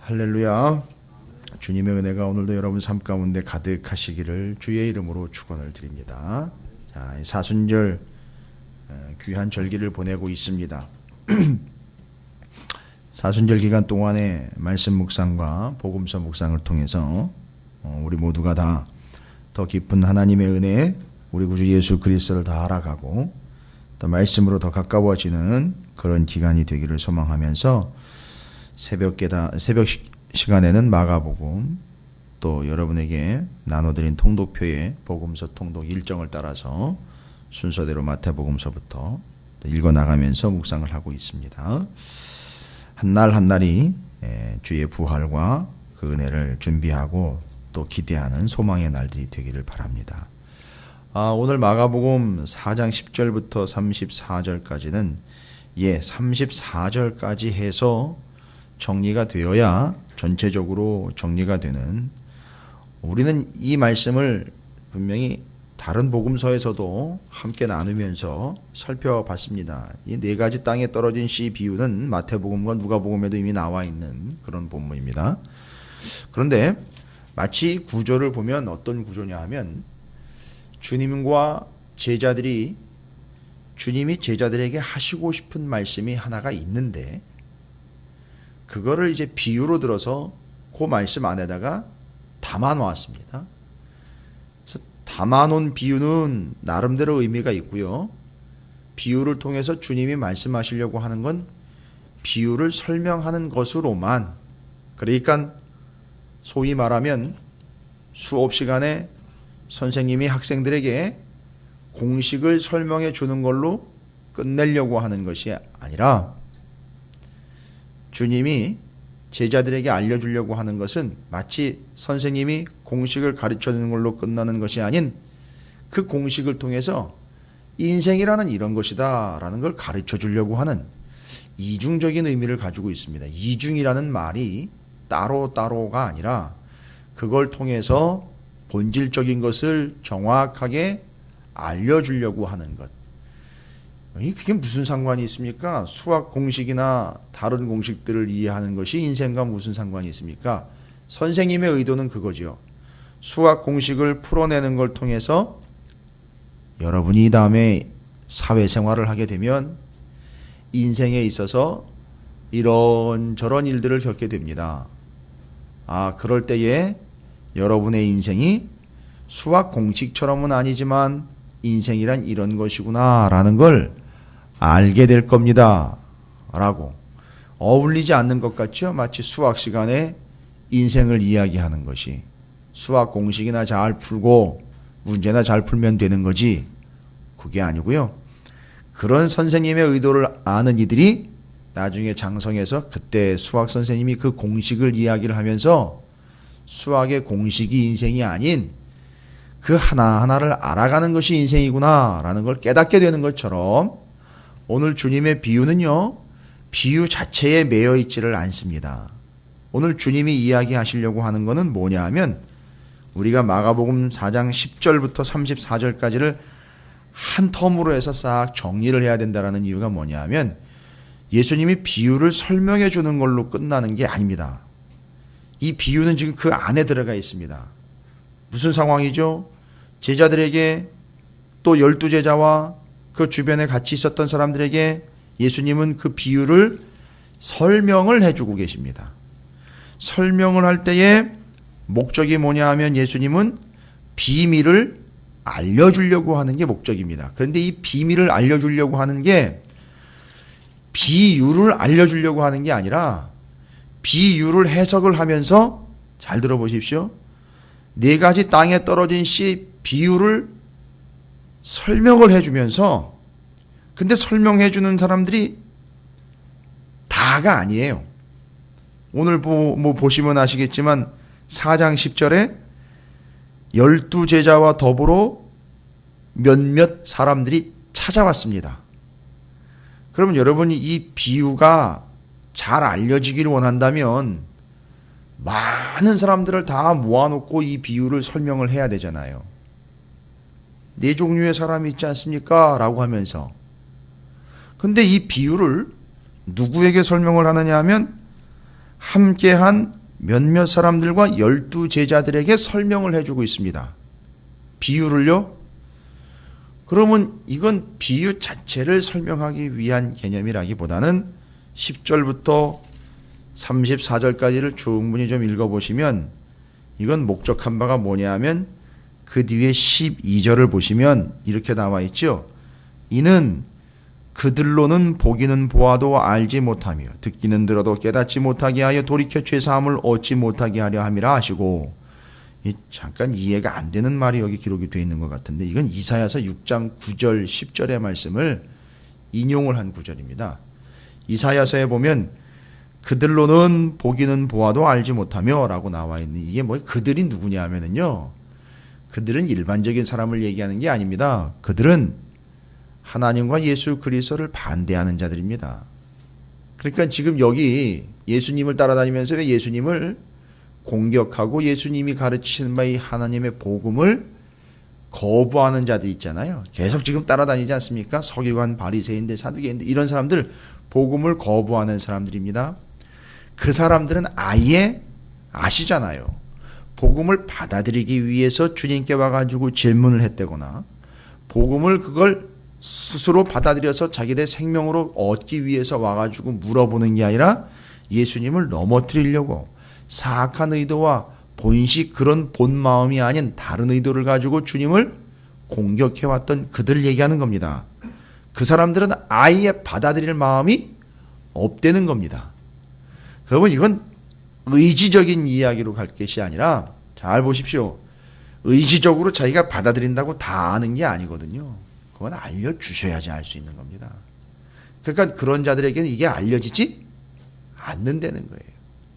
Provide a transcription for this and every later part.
할렐루야. 주님의 은혜가 오늘도 여러분 삶 가운데 가득하시기를 주의 이름으로 축원을 드립니다. 자, 사순절 귀한 절기를 보내고 있습니다. 사순절 기간 동안에 말씀 묵상과 복음서 묵상을 통해서 우리 모두가 다 더 깊은 하나님의 은혜, 우리 구주 예수 그리스도를 다 알아가고 또 말씀으로 더 가까워지는 그런 기간이 되기를 소망하면서 새벽 시간에는 마가복음, 또 여러분에게 나눠드린 통독표의 복음서 통독 일정을 따라서 순서대로 마태복음서부터 읽어나가면서 묵상을 하고 있습니다. 한날 한날이 주의 부활과 그 은혜를 준비하고 또 기대하는 소망의 날들이 되기를 바랍니다. 오늘 마가복음 4장 10절부터 34절까지는 34절까지 해서 정리가 되어야 전체적으로 정리가 되는, 우리는 이 말씀을 분명히 다른 복음서에서도 함께 나누면서 살펴봤습니다. 이 네 가지 땅에 떨어진 씨 비유는 마태복음과 누가복음에도 이미 나와 있는 그런 본문입니다. 그런데 마치 구조를 보면 어떤 구조냐 하면, 주님과 제자들이, 주님이 제자들에게 하시고 싶은 말씀이 하나가 있는데 그거를 이제 비유로 들어서 그 말씀 안에다가 담아 놓았습니다. 그래서 담아 놓은 비유는 나름대로 의미가 있고요. 비유를 통해서 주님이 말씀하시려고 하는 건 비유를 설명하는 것으로만, 그러니까 소위 말하면 수업 시간에 선생님이 학생들에게 공식을 설명해 주는 걸로 끝내려고 하는 것이 아니라, 주님이 제자들에게 알려주려고 하는 것은 마치 선생님이 공식을 가르쳐 주는 걸로 끝나는 것이 아닌, 그 공식을 통해서 인생이라는 이런 것이다 라는 걸 가르쳐 주려고 하는 이중적인 의미를 가지고 있습니다. 이중이라는 말이 따로따로가 아니라 그걸 통해서 본질적인 것을 정확하게 알려주려고 하는 것. 그게 무슨 상관이 있습니까? 수학 공식이나 다른 공식들을 이해하는 것이 인생과 무슨 상관이 있습니까? 선생님의 의도는 그거죠. 수학 공식을 풀어내는 걸 통해서 여러분이 다음에 사회생활을 하게 되면 인생에 있어서 이런저런 일들을 겪게 됩니다. 그럴 때에 여러분의 인생이 수학 공식처럼은 아니지만 인생이란 이런 것이구나 라는 걸 알게 될 겁니다 라고. 어울리지 않는 것 같죠? 마치 수학 시간에 인생을 이야기하는 것이, 수학 공식이나 잘 풀고 문제나 잘 풀면 되는 거지, 그게 아니고요. 그런 선생님의 의도를 아는 이들이 나중에 장성해서 그때 수학 선생님이 그 공식을 이야기를 하면서 수학의 공식이 인생이 아닌 그 하나하나를 알아가는 것이 인생이구나 라는 걸 깨닫게 되는 것처럼, 오늘 주님의 비유는요, 비유 자체에 매여 있지를 않습니다. 오늘 주님이 이야기하시려고 하는 것은 뭐냐 하면, 우리가 마가복음 4장 10절부터 34절까지를 한 텀으로 해서 싹 정리를 해야 된다는 이유가 뭐냐 하면, 예수님이 비유를 설명해 주는 걸로 끝나는 게 아닙니다. 이 비유는 지금 그 안에 들어가 있습니다. 무슨 상황이죠? 제자들에게, 또 12제자와 그 주변에 같이 있었던 사람들에게 예수님은 그 비유를 설명을 해주고 계십니다. 설명을 할 때에 목적이 뭐냐 하면, 예수님은 비밀을 알려주려고 하는 게 목적입니다. 그런데 이 비밀을 알려주려고 하는 게 비유를 알려주려고 하는 게 아니라, 비유를 해석을 하면서, 잘 들어보십시오, 네 가지 땅에 떨어진 씨 비유를 설명을 해주면서, 근데 설명해주는 사람들이 다가 아니에요. 오늘 보시면 아시겠지만 4장 10절에 12제자와 더불어 몇몇 사람들이 찾아왔습니다. 그러면 여러분이 이 비유가 잘 알려지기를 원한다면 많은 사람들을 다 모아놓고 이 비유를 설명을 해야 되잖아요. 네 종류의 사람이 있지 않습니까? 라고 하면서. 근데 이 비유를 누구에게 설명을 하느냐 하면 함께한 몇몇 사람들과 12제자들에게 설명을 해주고 있습니다. 비유를요? 그러면 이건 비유 자체를 설명하기 위한 개념이라기보다는 10절부터 34절까지를 충분히 좀 읽어보시면 이건 목적한 바가 뭐냐 하면 그 뒤에 12절을 보시면 이렇게 나와 있죠. 이는 그들로는 보기는 보아도 알지 못하며 듣기는 들어도 깨닫지 못하게 하여 돌이켜 죄사함을 얻지 못하게 하려 함이라 하시고, 잠깐 이해가 안 되는 말이 여기 기록이 되어 있는 것 같은데 이건 이사야서 6장 9절 10절의 말씀을 인용을 한 구절입니다. 이사야서에 보면 그들로는 보기는 보아도 알지 못하며 라고 나와 있는 이게 뭐 그들이 누구냐 하면은요, 그들은 일반적인 사람을 얘기하는 게 아닙니다. 그들은 하나님과 예수 그리스도를 반대하는 자들입니다. 그러니까 지금 여기 예수님을 따라다니면서 왜 예수님을 공격하고 예수님이 가르치시는 바의 하나님의 복음을 거부하는 자들 있잖아요. 계속 지금 따라다니지 않습니까? 서기관, 바리새인들, 사두개인들 이런 사람들 복음을 거부하는 사람들입니다. 그 사람들은 아예 아시잖아요. 복음을 받아들이기 위해서 주님께 와가지고 질문을 했다거나 복음을 그걸 스스로 받아들여서 자기들 생명으로 얻기 위해서 와가지고 물어보는 게 아니라 예수님을 넘어뜨리려고 사악한 의도와 본식 그런 본 마음이 아닌 다른 의도를 가지고 주님을 공격해왔던 그들 얘기하는 겁니다. 그 사람들은 아예 받아들일 마음이 없다는 겁니다. 그러면 이건 의지적인 이야기로 갈 것이 아니라 잘 보십시오. 의지적으로 자기가 받아들인다고 다 아는 게 아니거든요. 그건 알려주셔야지 알 수 있는 겁니다. 그러니까 그런 자들에게는 이게 알려지지 않는다는 거예요.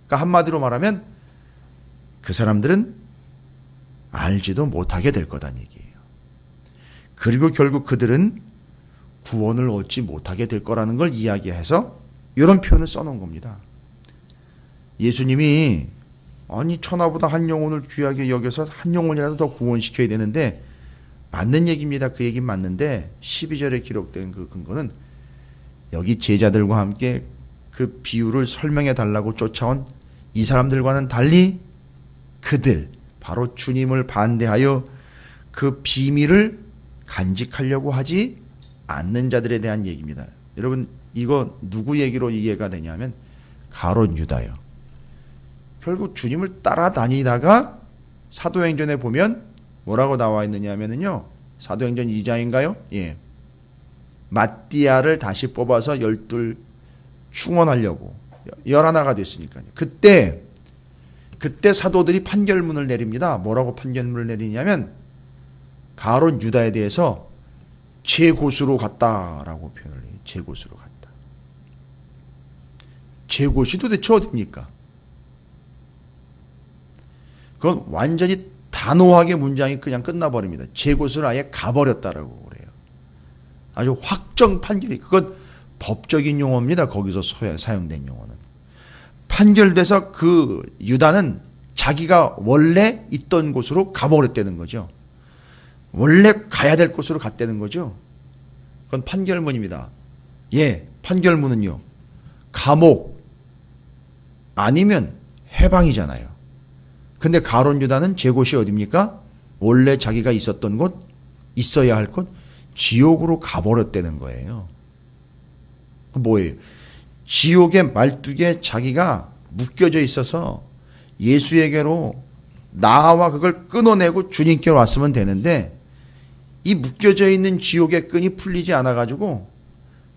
그러니까 한마디로 말하면 그 사람들은 알지도 못하게 될 거다는 얘기예요. 그리고 결국 그들은 구원을 얻지 못하게 될 거라는 걸 이야기해서 이런 표현을 써놓은 겁니다. 예수님이 아니 천하보다 한 영혼을 귀하게 여겨서 한 영혼이라도 더 구원시켜야 되는데 맞는 얘기입니다. 그 얘기는 맞는데 12절에 기록된 그 근거는 여기 제자들과 함께 그 비유를 설명해 달라고 쫓아온 이 사람들과는 달리 그들 바로 주님을 반대하여 그 비밀을 간직하려고 하지 않는 자들에 대한 얘기입니다. 여러분 이거 누구 얘기로 이해가 되냐면 가룟 유다요. 결국 주님을 따라다니다가 사도행전에 보면 뭐라고 나와 있느냐 하면은요. 사도행전 2장인가요? 예. 마띠아를 다시 뽑아서 12 충원하려고 11가 됐으니까요. 그때 사도들이 판결문을 내립니다. 뭐라고 판결문을 내리냐면 가룟 유다에 대해서 제곳으로 갔다라고 표현을 해요. 제곳으로 갔다. 제곳이 도대체 어디입니까? 그건 완전히 단호하게 문장이 그냥 끝나버립니다. 제곳을 아예 가버렸다라고 그래요. 아주 확정 판결이 그건 법적인 용어입니다. 거기서 사용된 용어는. 판결돼서 그 유다는 자기가 원래 있던 곳으로 가버렸다는 거죠. 원래 가야 될 곳으로 갔다는 거죠. 그건 판결문입니다. 예, 판결문은요. 감옥 아니면 해방이잖아요. 근데 가룟 유다는 제 곳이 어디입니까? 원래 자기가 있었던 곳, 있어야 할 곳, 지옥으로 가버렸다는 거예요. 뭐예요? 지옥의 말뚝에 자기가 묶여져 있어서 예수에게로 나와 그걸 끊어내고 주님께 왔으면 되는데 이 묶여져 있는 지옥의 끈이 풀리지 않아가지고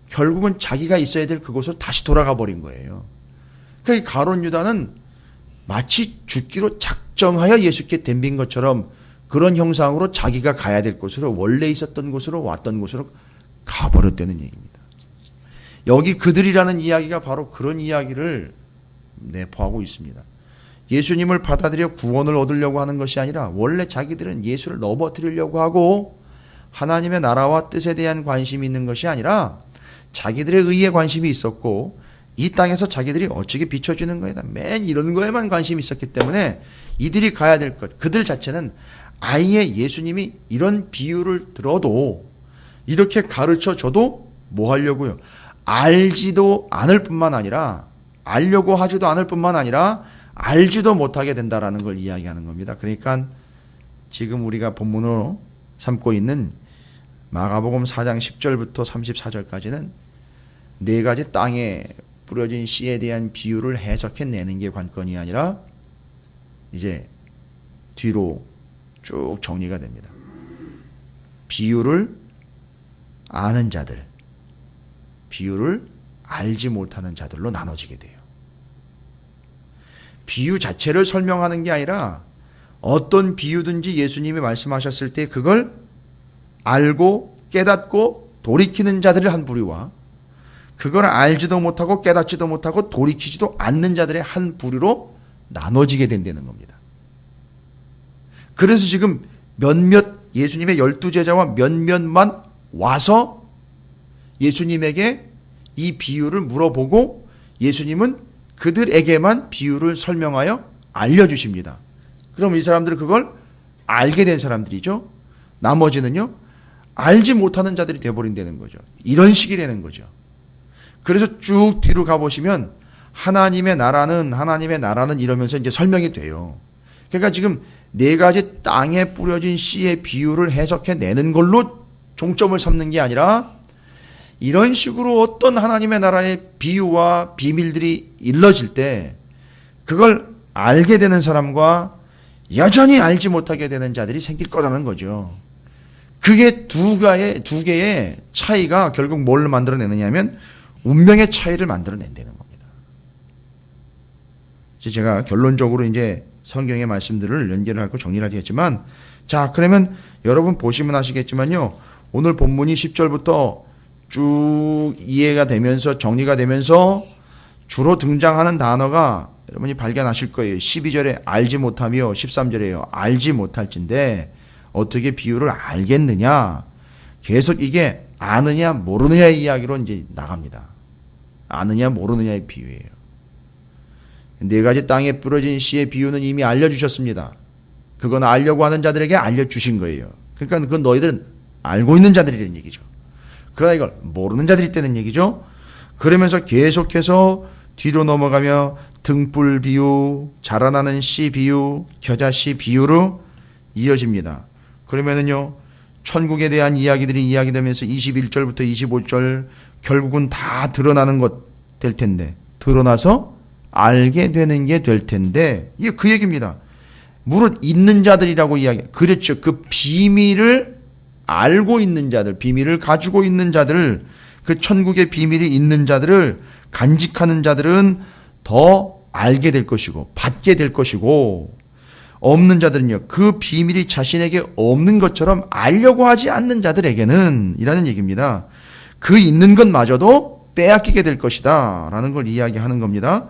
결국은 자기가 있어야 될 그곳으로 다시 돌아가 버린 거예요. 그러니까 이 가룟 유다는 마치 죽기로 작정하여 예수께 덤빈 것처럼 그런 형상으로 자기가 가야 될 곳으로 원래 있었던 곳으로 왔던 곳으로 가버렸다는 얘기입니다. 여기 그들이라는 이야기가 바로 그런 이야기를 내포하고 있습니다. 예수님을 받아들여 구원을 얻으려고 하는 것이 아니라 원래 자기들은 예수를 넘어뜨리려고 하고 하나님의 나라와 뜻에 대한 관심이 있는 것이 아니라 자기들의 의에 관심이 있었고 이 땅에서 자기들이 어떻게 비춰주는 거에다 맨 이런 거에만 관심이 있었기 때문에 이들이 가야 될 것, 그들 자체는 아예 예수님이 이런 비유를 들어도 이렇게 가르쳐 줘도 뭐 하려고요? 알지도 않을 뿐만 아니라 알려고 하지도 않을 뿐만 아니라 알지도 못하게 된다라는 걸 이야기하는 겁니다. 그러니까 지금 우리가 본문으로 삼고 있는 마가복음 4장 10절부터 34절까지는 네 가지 땅에 뿌려진 씨에 대한 비유를 해석해내는 게 관건이 아니라 이제 뒤로 쭉 정리가 됩니다. 비유를 아는 자들, 비유를 알지 못하는 자들로 나눠지게 돼요. 비유 자체를 설명하는 게 아니라 어떤 비유든지 예수님이 말씀하셨을 때 그걸 알고 깨닫고 돌이키는 자들의 한 부류와 그걸 알지도 못하고 깨닫지도 못하고 돌이키지도 않는 자들의 한 부류로 나눠지게 된다는 겁니다. 그래서 지금 몇몇 예수님의 12제자와 몇몇만 와서 예수님에게 이 비유를 물어보고 예수님은 그들에게만 비유를 설명하여 알려주십니다. 그럼 이 사람들은 그걸 알게 된 사람들이죠. 나머지는요, 알지 못하는 자들이 되어버린다는 거죠. 이런 식이 되는 거죠. 그래서 쭉 뒤로 가보시면 하나님의 나라는 이러면서 이제 설명이 돼요. 그러니까 지금 네 가지 땅에 뿌려진 씨의 비유를 해석해내는 걸로 종점을 삼는 게 아니라 이런 식으로 어떤 하나님의 나라의 비유와 비밀들이 일러질 때 그걸 알게 되는 사람과 여전히 알지 못하게 되는 자들이 생길 거라는 거죠. 그게 두 개의 차이가 결국 뭘 만들어내느냐면 운명의 차이를 만들어낸다는 겁니다. 제가 결론적으로 이제 성경의 말씀들을 연결을 하고 정리를 하겠지만, 자, 그러면 여러분 보시면 아시겠지만요, 오늘 본문이 10절부터 쭉 이해가 되면서 정리가 되면서 주로 등장하는 단어가 여러분이 발견하실 거예요. 12절에 알지 못하며 13절에요. 알지 못할진데 어떻게 비유를 알겠느냐. 계속 이게 아느냐 모르느냐의 이야기로 이제 나갑니다. 아느냐 모르느냐의 비유예요. 네 가지 땅에 뿌려진 씨의 비유는 이미 알려주셨습니다. 그건 알려고 하는 자들에게 알려주신 거예요. 그러니까 그건 너희들은 알고 있는 자들이라는 얘기죠. 그러나 이걸 모르는 자들이 있다는 얘기죠. 그러면서 계속해서 뒤로 넘어가며 등불 비유, 자라나는 씨 비유, 겨자씨 비유로 이어집니다. 그러면은요, 천국에 대한 이야기들이 이야기되면서 21절부터 25절 결국은 다 드러나는 것 될 텐데, 드러나서 알게 되는 게 될 텐데, 이게 그 얘기입니다. 무릇 있는 자들이라고 이야기, 그렇죠. 그 비밀을 알고 있는 자들, 비밀을 가지고 있는 자들, 그 천국의 비밀이 있는 자들을 간직하는 자들은 더 알게 될 것이고 받게 될 것이고, 없는 자들은요, 그 비밀이 자신에게 없는 것처럼 알려고 하지 않는 자들에게는 이라는 얘기입니다. 그 있는 것마저도 빼앗기게 될 것이다 라는 걸 이야기하는 겁니다.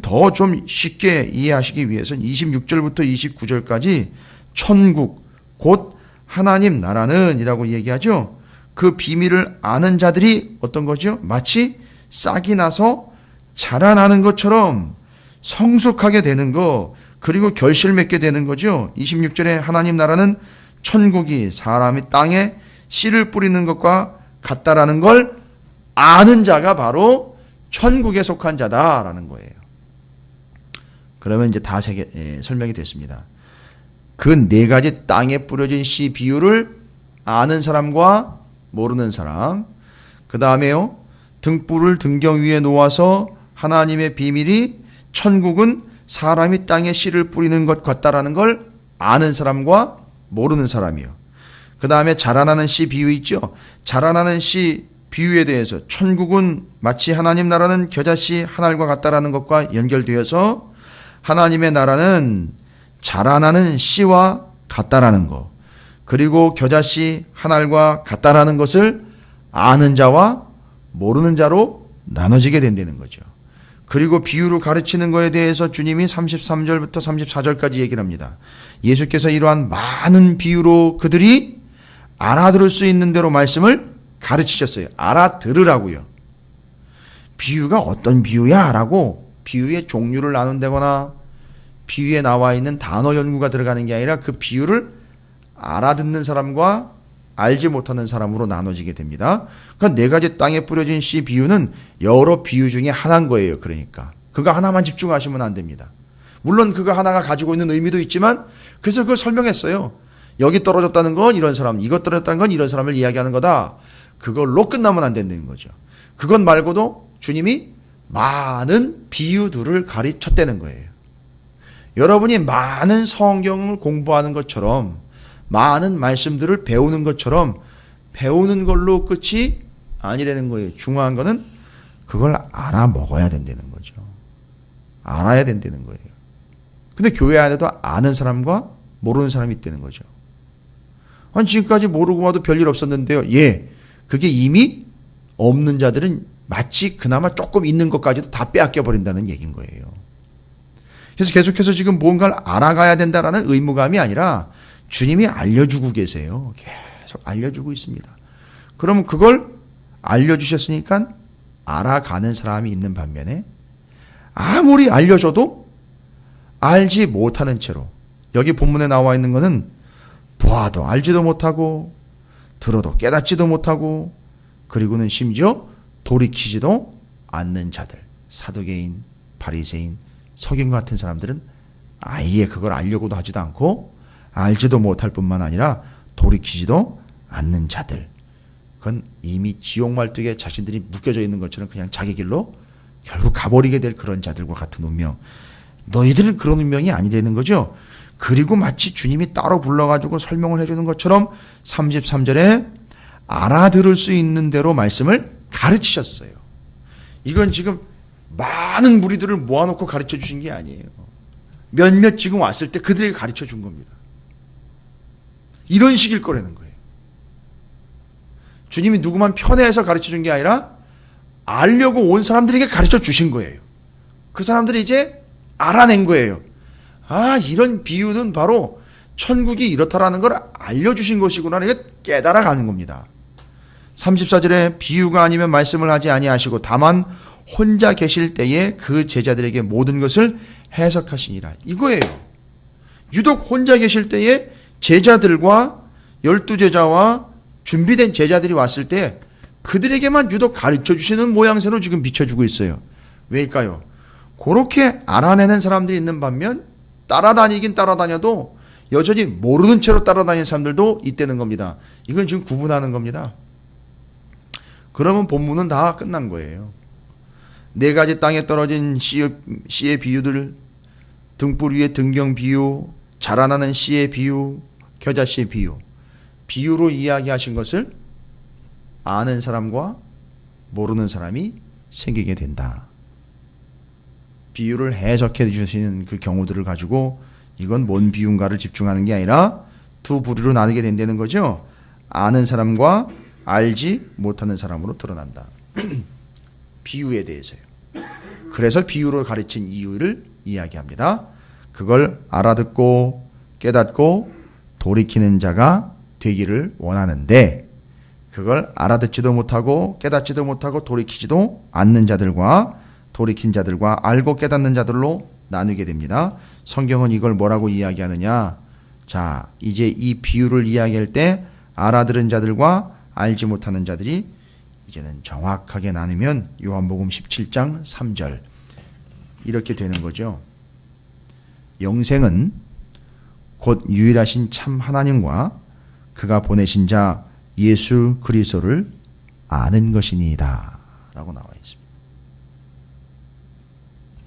더 좀 쉽게 이해하시기 위해서는 26절부터 29절까지 천국 곧 하나님 나라는 이라고 얘기하죠. 그 비밀을 아는 자들이 어떤 거죠? 마치 싹이 나서 자라나는 것처럼 성숙하게 되는 거, 그리고 결실 맺게 되는 거죠. 26절에 하나님 나라는 천국이 사람이 땅에 씨를 뿌리는 것과 같다라는 걸 아는 자가 바로 천국에 속한 자다라는 거예요. 그러면 이제 다 설명이 됐습니다. 그 네 가지 땅에 뿌려진 씨 비유를 아는 사람과 모르는 사람, 그 다음에요, 등불을 등경 위에 놓아서 하나님의 비밀이 천국은 사람이 땅에 씨를 뿌리는 것 같다라는 걸 아는 사람과 모르는 사람이요. 그 다음에 자라나는 씨 비유 있죠. 자라나는 씨 비유에 대해서 천국은 마치 하나님 나라는 겨자씨 한 알과 같다라는 것과 연결되어서 하나님의 나라는 자라나는 씨와 같다라는 것, 그리고 겨자씨 한 알과 같다라는 것을 아는 자와 모르는 자로 나눠지게 된다는 거죠. 그리고 비유를 가르치는 것에 대해서 주님이 33절부터 34절까지 얘기를 합니다. 예수께서 이러한 많은 비유로 그들이 알아들을 수 있는 대로 말씀을 가르치셨어요. 알아들으라고요. 비유가 어떤 비유야? 라고 비유의 종류를 나눈다거나 비유에 나와 있는 단어 연구가 들어가는 게 아니라 그 비유를 알아듣는 사람과 알지 못하는 사람으로 나눠지게 됩니다. 그러니까 네 가지 땅에 뿌려진 씨 비유는 여러 비유 중에 하나인 거예요. 그러니까 그거 하나만 집중하시면 안 됩니다. 물론 그거 하나가 가지고 있는 의미도 있지만 그래서 그걸 설명했어요. 여기 떨어졌다는 건 이런 사람, 이것 떨어졌다는 건 이런 사람을 이야기하는 거다. 그걸로 끝나면 안 된다는 거죠. 그것 말고도 주님이 많은 비유들을 가르쳤다는 거예요. 여러분이 많은 성경을 공부하는 것처럼 많은 말씀들을 배우는 것처럼 배우는 걸로 끝이 아니라는 거예요. 중요한 거는 그걸 알아먹어야 된다는 거죠. 알아야 된다는 거예요. 근데 교회 안에도 아는 사람과 모르는 사람이 있다는 거죠. 아니 지금까지 모르고 와도 별일 없었는데요. 예, 그게 이미 없는 자들은 마치 그나마 조금 있는 것까지도 다 빼앗겨 버린다는 얘기인 거예요. 그래서 계속해서 지금 뭔가를 알아가야 된다라는 의무감이 아니라 주님이 알려주고 계세요. 계속 알려주고 있습니다. 그러면 그걸 알려주셨으니까 알아가는 사람이 있는 반면에 아무리 알려줘도 알지 못하는 채로 여기 본문에 나와 있는 것은 보아도 알지도 못하고 들어도 깨닫지도 못하고 그리고는 심지어 돌이키지도 않는 자들, 사두개인, 바리새인, 서기관 같은 사람들은 아예 그걸 알려고도 하지도 않고 알지도 못할 뿐만 아니라 돌이키지도 않는 자들. 그건 이미 지옥 말뚝에 자신들이 묶여져 있는 것처럼 그냥 자기 길로 결국 가버리게 될 그런 자들과 같은 운명. 너희들은 그런 운명이 아니라는 거죠. 그리고 마치 주님이 따로 불러가지고 설명을 해주는 것처럼 33절에 알아들을 수 있는 대로 말씀을 가르치셨어요. 이건 지금 많은 무리들을 모아놓고 가르쳐 주신 게 아니에요. 몇몇 지금 왔을 때 그들에게 가르쳐 준 겁니다. 이런 식일 거라는 거예요. 주님이 누구만 편애해서 가르쳐 준 게 아니라 알려고 온 사람들에게 가르쳐 주신 거예요. 그 사람들이 이제 알아낸 거예요. 아, 이런 비유는 바로 천국이 이렇다라는 걸 알려주신 것이구나. 이게 깨달아 가는 겁니다. 34절에 비유가 아니면 말씀을 하지 아니하시고 다만 혼자 계실 때에 그 제자들에게 모든 것을 해석하시니라. 이거예요. 유독 혼자 계실 때에 제자들과 12제자와 준비된 제자들이 왔을 때 그들에게만 유독 가르쳐 주시는 모양새로 지금 비춰주고 있어요. 왜일까요? 그렇게 알아내는 사람들이 있는 반면 따라다니긴 따라다녀도 여전히 모르는 채로 따라다니는 사람들도 있다는 겁니다. 이건 지금 구분하는 겁니다. 그러면 본문은 다 끝난 거예요. 4가지 땅에 떨어진 씨의 비유들, 등불 위에 등경 비유, 자라나는 씨의 비유, 겨자씨의 비유. 비유로 이야기하신 것을 아는 사람과 모르는 사람이 생기게 된다. 비유를 해석해 주시는 그 경우들을 가지고 이건 뭔 비유인가를 집중하는 게 아니라 두 부류로 나누게 된다는 거죠. 아는 사람과 알지 못하는 사람으로 드러난다. 비유에 대해서요. 그래서 비유로 가르친 이유를 이야기합니다. 그걸 알아듣고 깨닫고 돌이키는 자가 되기를 원하는데 그걸 알아듣지도 못하고 깨닫지도 못하고 돌이키지도 않는 자들과 돌이킨 자들과 알고 깨닫는 자들로 나누게 됩니다. 성경은 이걸 뭐라고 이야기하느냐? 자, 이제 이 비유를 이야기할 때 알아들은 자들과 알지 못하는 자들이 이제는 정확하게 나누면 요한복음 17장 3절 이렇게 되는 거죠. 영생은 곧 유일하신 참 하나님과 그가 보내신 자 예수 그리스도를 아는 것이니이다 라고 나와 있습니다.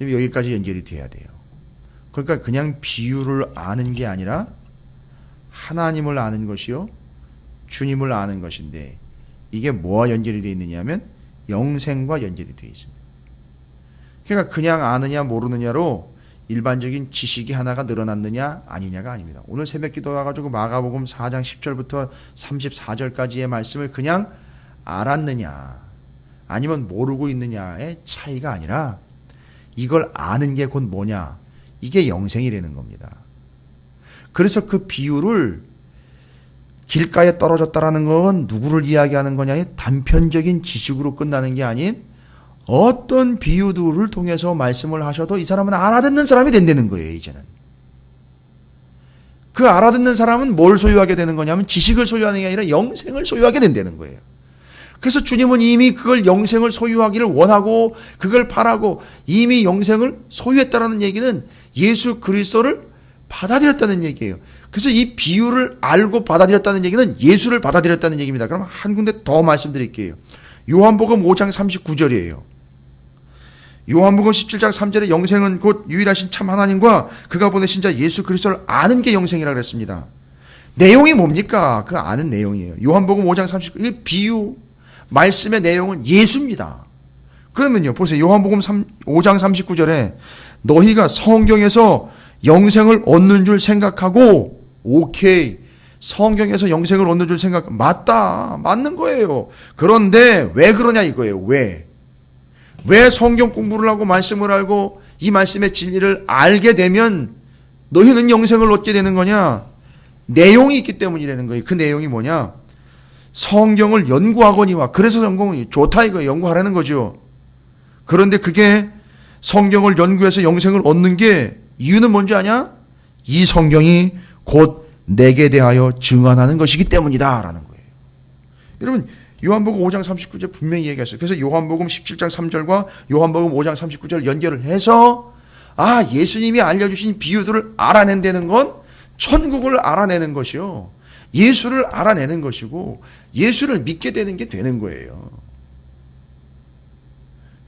여기까지 연결이 돼야 돼요. 그러니까 그냥 비유를 아는 게 아니라 하나님을 아는 것이요 주님을 아는 것인데 이게 뭐와 연결이 되어 있느냐 하면 영생과 연결이 되어 있습니다. 그러니까 그냥 아느냐 모르느냐로 일반적인 지식이 하나가 늘어났느냐 아니냐가 아닙니다. 오늘 새벽 기도 와가지고 마가복음 4장 10절부터 34절까지의 말씀을 그냥 알았느냐 아니면 모르고 있느냐의 차이가 아니라 이걸 아는 게 곧 뭐냐 이게 영생이라는 겁니다. 그래서 그 비유를 길가에 떨어졌다라는 건 누구를 이야기하는 거냐 단편적인 지식으로 끝나는 게 아닌 어떤 비유들을 통해서 말씀을 하셔도 이 사람은 알아듣는 사람이 된다는 거예요. 이제는 그 알아듣는 사람은 뭘 소유하게 되는 거냐면 지식을 소유하는 게 아니라 영생을 소유하게 된다는 거예요. 그래서 주님은 이미 그걸 영생을 소유하기를 원하고 그걸 바라고 이미 영생을 소유했다라는 얘기는 예수 그리스도를 받아들였다는 얘기예요. 그래서 이 비유를 알고 받아들였다는 얘기는 예수를 받아들였다는 얘기입니다. 그럼 한 군데 더 말씀드릴게요. 요한복음 5장 39절이에요. 요한복음 17장 3절에 영생은 곧 유일하신 참 하나님과 그가 보내신 자 예수 그리스도를 아는 게 영생이라고 그랬습니다. 내용이 뭡니까? 그 아는 내용이에요. 요한복음 5장 39절, 이 비유 말씀의 내용은 예수입니다. 그러면요, 보세요. 요한복음 5장 39절에 너희가 성경에서 영생을 얻는 줄 생각하고, 오케이, 성경에서 영생을 얻는 줄 생각, 맞다, 맞는 거예요. 그런데 왜 그러냐 이거예요. 왜 성경 공부를 하고 말씀을 알고 이 말씀의 진리를 알게 되면 너희는 영생을 얻게 되는 거냐? 내용이 있기 때문이라는 거예요. 그 내용이 뭐냐? 성경을 연구하거니와, 그래서 성경이 좋다 이거예요. 연구하라는 거죠. 그런데 그게 성경을 연구해서 영생을 얻는 게 이유는 뭔지 아냐? 이 성경이 곧 내게 대하여 증언하는 것이기 때문이다 라는 거예요. 여러분, 요한복음 5장 39절 분명히 얘기했어요. 그래서 요한복음 17장 3절과 요한복음 5장 39절 연결을 해서 예수님이 알려주신 비유들을 알아낸다는 건 천국을 알아내는 것이요, 예수를 알아내는 것이고 예수를 믿게 되는 게 되는 거예요.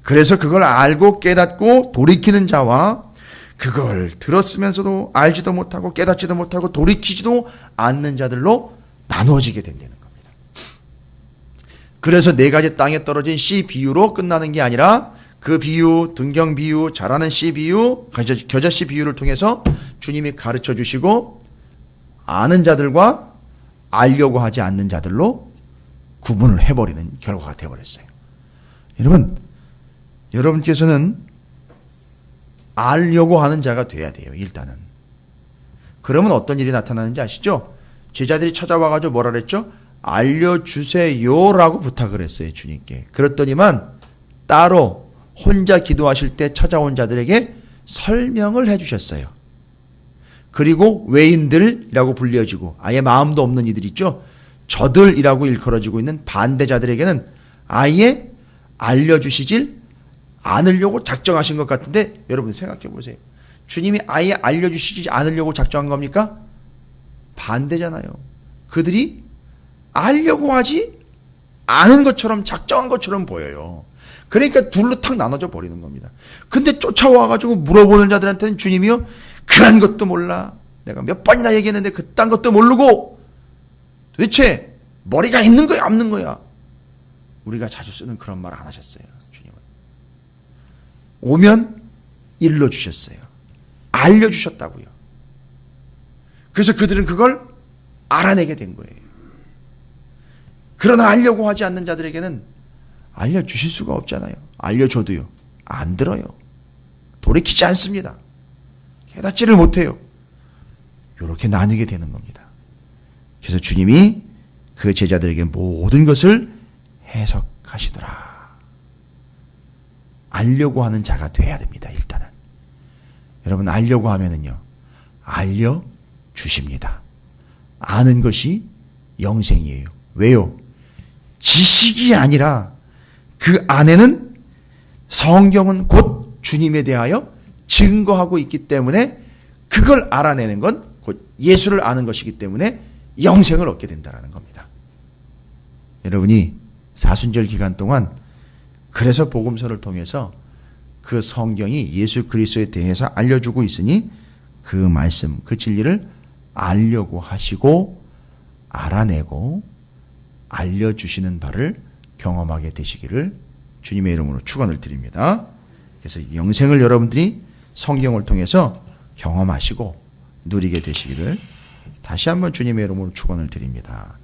그래서 그걸 알고 깨닫고 돌이키는 자와 그걸 들었으면서도 알지도 못하고 깨닫지도 못하고 돌이키지도 않는 자들로 나누어지게 된다는 겁니다. 그래서 네 가지 땅에 떨어진 씨 비유로 끝나는 게 아니라 그 비유, 등경 비유, 자라는 씨 비유, 겨자씨 비유를 통해서 주님이 가르쳐 주시고 아는 자들과 알려고 하지 않는 자들로 구분을 해버리는 결과가 되어버렸어요. 여러분께서는 알려고 하는 자가 돼야 돼요. 일단은. 그러면 어떤 일이 나타나는지 아시죠? 제자들이 찾아와가지고 뭐라 그랬죠? 알려주세요라고 부탁을 했어요. 주님께. 그랬더니만 따로 혼자 기도하실 때 찾아온 자들에게 설명을 해주셨어요. 그리고 외인들이라고 불려지고 아예 마음도 없는 이들 있죠? 저들이라고 일컬어지고 있는 반대자들에게는 아예 알려주시질 않으려고 작정하신 것 같은데, 여러분 생각해 보세요. 주님이 아예 알려주시지 않으려고 작정한 겁니까? 반대잖아요. 그들이 알려고 하지 않은 것처럼 작정한 것처럼 보여요. 그러니까 둘로 탁 나눠져 버리는 겁니다. 근데 쫓아와가지고 물어보는 자들한테는 주님이요, 그런 것도 몰라, 내가 몇 번이나 얘기했는데 그딴 것도 모르고 도대체 머리가 있는 거야 없는 거야? 우리가 자주 쓰는 그런 말 안 하셨어요. 주님은 오면 일러주셨어요. 알려주셨다고요. 그래서 그들은 그걸 알아내게 된 거예요. 그러나 알려고 하지 않는 자들에게는 알려주실 수가 없잖아요. 알려줘도요, 안 들어요. 돌이키지 않습니다. 깨닫지를 못해요. 이렇게 나뉘게 되는 겁니다. 그래서 주님이 그 제자들에게 모든 것을 해석하시더라. 알려고 하는 자가 돼야 됩니다. 일단은. 여러분, 알려고 하면은요, 알려주십니다. 아는 것이 영생이에요. 왜요? 지식이 아니라 그 안에는 성경은 곧 주님에 대하여 증거하고 있기 때문에 그걸 알아내는 건 곧 예수를 아는 것이기 때문에 영생을 얻게 된다는 겁니다. 여러분이 사순절 기간 동안 그래서 복음서를 통해서 그 성경이 예수 그리스도에 대해서 알려주고 있으니 그 말씀, 그 진리를 알려고 하시고 알아내고 알려주시는 바를 경험하게 되시기를 주님의 이름으로 축원을 드립니다. 그래서 영생을 여러분들이 성경을 통해서 경험하시고 누리게 되시기를 다시 한번 주님의 이름으로 축원을 드립니다.